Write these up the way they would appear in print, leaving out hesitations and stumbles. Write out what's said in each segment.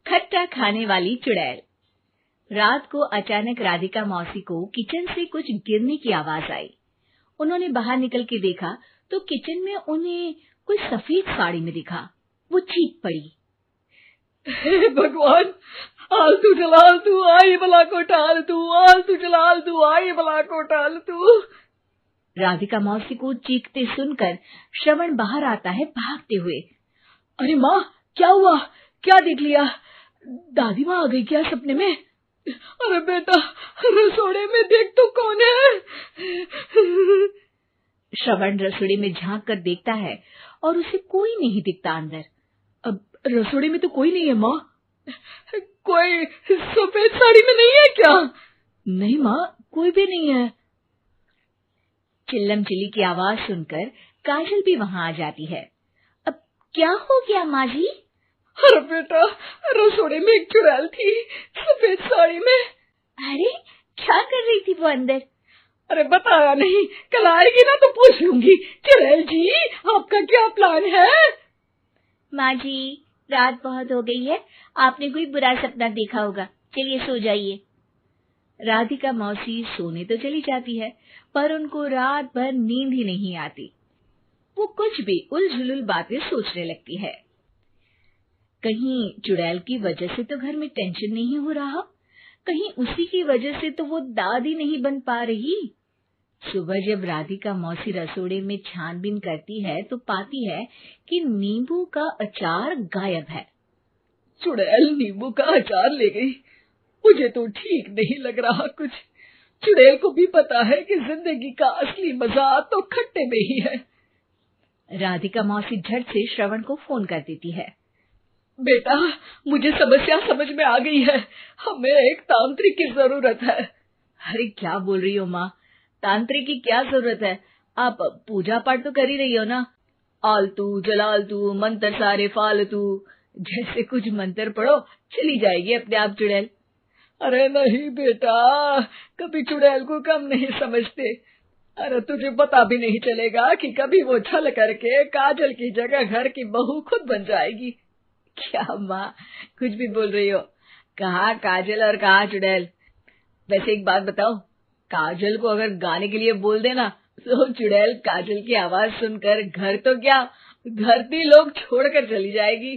खट्टा खाने वाली चुड़ैल। रात को अचानक राधिका मौसी को किचन से कुछ गिरने की आवाज आई। उन्होंने बाहर निकल के देखा तो किचन में उन्हें कोई सफेद साड़ी में दिखा। वो चीख पड़ी, हे भगवान, आलतू जलाल तू आई भला को टाल तू, आलतू जलाल तू आई भला को टाल तू। राधिका मौसी को चीखते सुनकर श्रवण बाहर आता है भागते हुए। अरे माँ, क्या हुआ? क्या देख लिया? दादी माँ आ गई क्या सपने में? अरे बेटा, रसोड़े में देख तो कौन है? श्रवण रसोड़े में झांक कर देखता है और उसे कोई नहीं दिखता अंदर। अब रसोड़े में तो कोई नहीं है माँ। कोई सफेद साड़ी में नहीं है क्या? नहीं माँ, कोई भी नहीं है। चिल्लम चिल्ली की आवाज सुनकर काजल भी वहां आ जाती है। अब क्या हो गया माँ जी? अरे बेटा, रसोड़े में एक चुड़ैल थी सफेद साड़ी में। अरे क्या कर रही थी वो अंदर? अरे बताया नहीं, कल आएगी ना तो पूछ लूंगी। चुड़ैल जी, आपका क्या प्लान है? माँ जी, रात बहुत हो गई है, आपने कोई बुरा सपना देखा होगा, चलिए सो जाइए। राधिका मौसी सोने तो चली जाती है, पर उनको रात भर नींद ही नहीं आती। वो कुछ भी उलझुल बातें सोचने लगती है। कहीं चुड़ैल की वजह से तो घर में टेंशन नहीं हो रहा, कहीं उसी की वजह से तो वो दादी नहीं बन पा रही। सुबह जब राधिका मौसी रसोड़े में छानबीन करती है तो पाती है कि नींबू का अचार गायब है। चुड़ैल नींबू का अचार ले गई, मुझे तो ठीक नहीं लग रहा कुछ। चुड़ैल को भी पता है कि जिंदगी का असली मजा तो खट्टे में ही है। राधिका मौसी झट से श्रवण को फोन कर देती है। बेटा, मुझे समस्या समझ में आ गई है, हमें एक तांत्रिक की जरूरत है। अरे क्या बोल रही हो माँ, तांत्रिक की क्या जरूरत है? आप पूजा पाठ तो कर ही रही हो ना। आलतू जलालतू मंत्र सारे फालतू जैसे कुछ मंत्र पढ़ो, चली जाएगी अपने आप चुड़ैल। अरे नहीं बेटा, कभी चुड़ैल को कम नहीं समझते। अरे तुझे पता भी नहीं चलेगा कि कभी वो छल करके काजल की जगह घर की बहू खुद बन जाएगी। क्या माँ, कुछ भी बोल रही हो? कहाँ काजल और कहाँ चुड़ैल? वैसे एक बात बताओ, काजल को अगर गाने के लिए बोल देना तो चुड़ैल काजल की आवाज सुनकर घर तो क्या, धरती लोग छोड़कर चली जाएगी।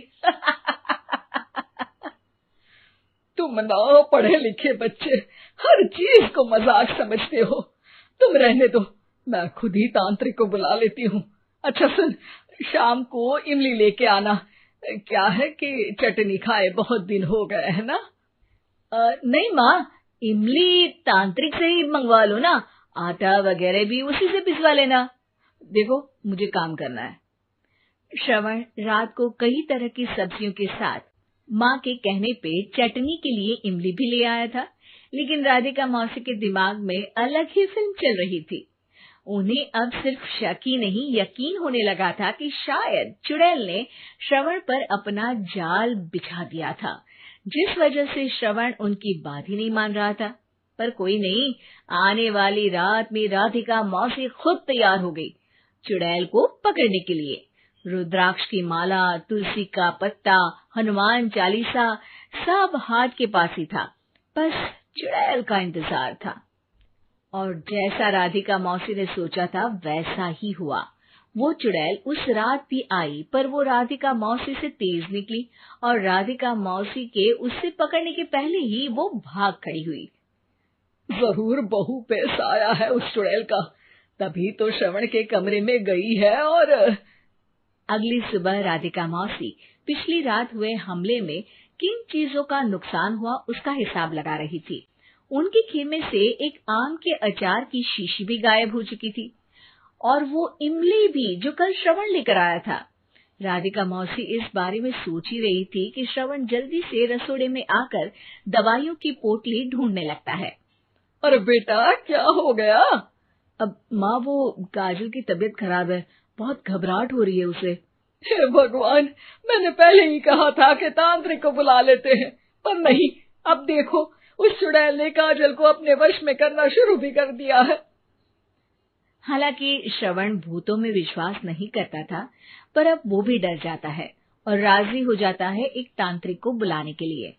तुम ना पढ़े लिखे बच्चे हर चीज को मजाक समझते हो। तुम रहने दो, मैं खुद ही तांत्रिक को बुला लेती हूँ। अच्छा सुन, शाम को इमली लेके आना। क्या है कि चटनी खाए बहुत दिन हो गए है ना? नहीं माँ, इमली तांत्रिक से ही मंगवा लो ना, आटा वगैरह भी उसी से पिसवा लेना। देखो मुझे काम करना है। श्रवण रात को कई तरह की सब्जियों के साथ माँ के कहने पे चटनी के लिए इमली भी ले आया था, लेकिन राधिका मौसी के दिमाग में अलग ही फिल्म चल रही थी। उन्हें अब सिर्फ शक ही नहीं यकीन होने लगा था कि शायद चुड़ैल ने श्रवण पर अपना जाल बिछा दिया था, जिस वजह से श्रवण उनकी बात ही नहीं मान रहा था। पर कोई नहीं, आने वाली रात में राधिका मौसी खुद तैयार हो गई चुड़ैल को पकड़ने के लिए। रुद्राक्ष की माला, तुलसी का पत्ता, हनुमान चालीसा सब हाथ के पास ही था, बस चुड़ैल का इंतजार था। और जैसा राधिका मौसी ने सोचा था वैसा ही हुआ। वो चुड़ैल उस रात भी आई, पर वो राधिका मौसी से तेज निकली और राधिका मौसी के उससे पकड़ने के पहले ही वो भाग खड़ी हुई। जरूर बहू पे साया है उस चुड़ैल का, तभी तो श्रवण के कमरे में गई है। और अगली सुबह राधिका मौसी पिछली रात हुए हमले में किन चीजों का नुकसान हुआ उसका हिसाब लगा रही थी। उनके खेमे से एक आम के अचार की शीशी भी गायब हो चुकी थी, और वो इमली भी जो कल श्रवण लेकर आया था। राधिका मौसी इस बारे में सोच ही रही थी कि श्रवण जल्दी से रसोड़े में आकर दवाइयों की पोटली ढूंढने लगता है। अरे बेटा, क्या हो गया? अब माँ, वो काजल की तबीयत खराब है, बहुत घबराहट हो रही है उसे। हे भगवान, मैंने पहले ही कहा था कि तांत्रिक को बुला लेते हैं, पर नहीं, अब देखो उस चुड़ैल ने काजल को अपने वश में करना शुरू भी कर दिया है। हालांकि श्रवण भूतों में विश्वास नहीं करता था, पर अब वो भी डर जाता है और राजी हो जाता है एक तांत्रिक को बुलाने के लिए।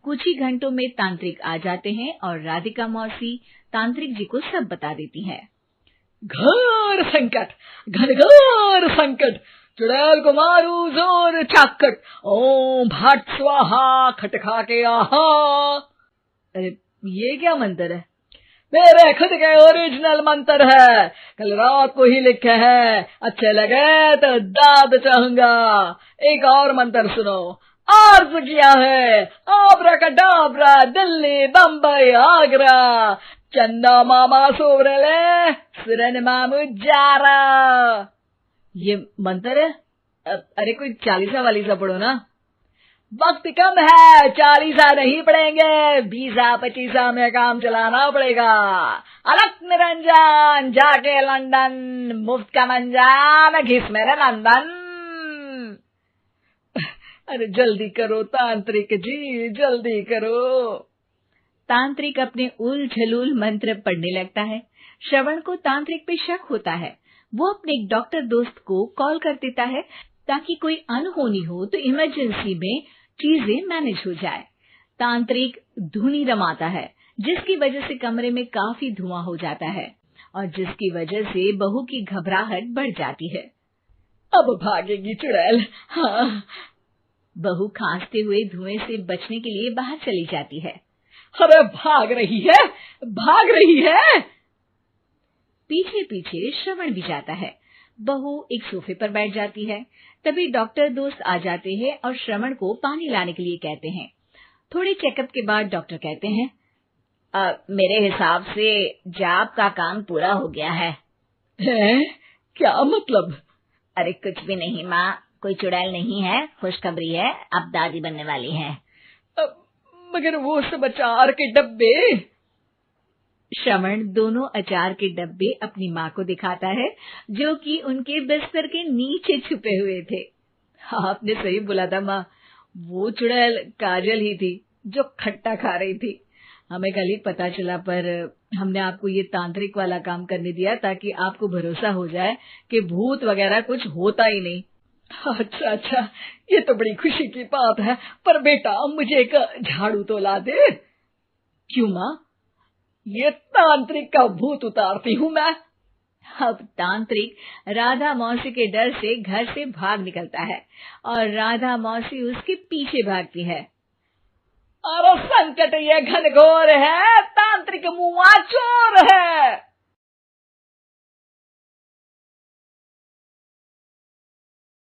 कुछ ही घंटों में तांत्रिक आ जाते हैं और राधिका मौसी तांत्रिक जी को सब बता देती है। घोर संकट, घनघोर संकट, चुड़ैल को मारू जोर चाकट, ओम भट स्वाहा खटखा के आहा। अरे ये क्या मंत्र है? मेरे खुद के ओरिजिनल मंत्र है, कल रात को ही लिखे हैं, अच्छे लगे तो दाद चाहूंगा। एक और मंत्र सुनो। अर्ज किया है आब्राकडाब्रा, दिल्ली बम्बई आगरा, चंदा मामा सोवरले सुरन मामू जारा। ये मंत्र है? अरे कोई 40 वालीसा पढ़ो ना। वक्त कम है, 40 नहीं पड़ेंगे, 20-25 में काम चलाना पड़ेगा। अलग निरंजन जाके लंदन, मुफ्त का मंजान घिस मेरे नंदन। अरे जल्दी करो तांत्रिक जी, जल्दी करो। तांत्रिक अपने उल झलूल मंत्र पढ़ने लगता है। श्रवण को तांत्रिक पे शक होता है। वो अपने एक डॉक्टर दोस्त को कॉल कर देता है ताकि कोई अनहोनी हो तो इमरजेंसी में चीजें मैनेज हो जाए। तांत्रिक धुनी रमाता है, जिसकी वजह से कमरे में काफी धुआं हो जाता है और जिसकी वजह से बहू की घबराहट बढ़ जाती है। अब भागेगी चुड़ैल। हाँ। बहू खांसते हुए धुएं से बचने के लिए बाहर चली जाती है। अरे भाग रही है, भाग रही है। पीछे पीछे श्रवण भी जाता है। बहू एक सोफे पर बैठ जाती है। तभी डॉक्टर दोस्त आ जाते हैं और श्रवण को पानी लाने के लिए कहते हैं। थोड़े चेकअप के बाद डॉक्टर कहते हैं, मेरे हिसाब से जाप का काम पूरा हो गया है। क्या मतलब? अरे कुछ भी नहीं माँ, कोई चुड़ैल नहीं है, खुशखबरी है, अब दादी बनने वाली है। मगर वो सब अचार के डब्बे। श्रवण दोनों अचार के डब्बे अपनी माँ को दिखाता है, जो कि उनके बिस्तर के नीचे छुपे हुए थे। आपने सही बोला था माँ, वो चुड़ैल काजल ही थी जो खट्टा खा रही थी। हमें कल ही पता चला, पर हमने आपको ये तांत्रिक वाला काम करने दिया ताकि आपको भरोसा हो जाए कि भूत वगैरह कुछ होता ही नहीं। अच्छा अच्छा, ये तो बड़ी खुशी की बात है, पर बेटा मुझे एक झाड़ू तो ला दे। क्यों माँ? ये तांत्रिक का भूत उतारती हूँ मैं। अब तांत्रिक राधा मौसी के डर से घर से भाग निकलता है और राधा मौसी उसके पीछे भागती है। अरे संकट ये घनघोर है, तांत्रिक मुआ चोर है।